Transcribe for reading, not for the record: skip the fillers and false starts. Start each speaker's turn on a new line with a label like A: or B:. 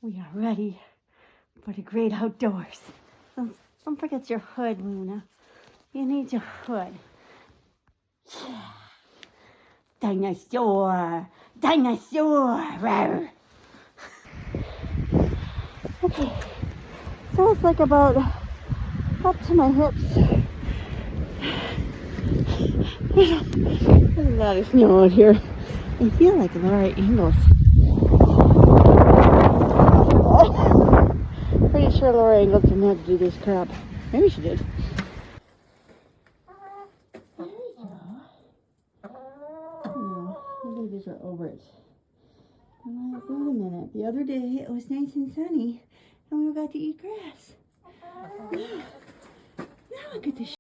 A: We are ready for the great outdoors. Don't forget your hood, Luna. You need your hood. Yeah. Dinosaur! Dinosaur! Rawr. Okay, so it's like about up to my hips. There's a lot of snow out here. I feel like Laura Ingalls. Pretty sure Laura Ingalls didn't have to do this crap. Maybe she did. There you go. No, the babies are over it. I'm like, wait a minute. The other day it was nice and sunny and we got to eat grass. Now look at this.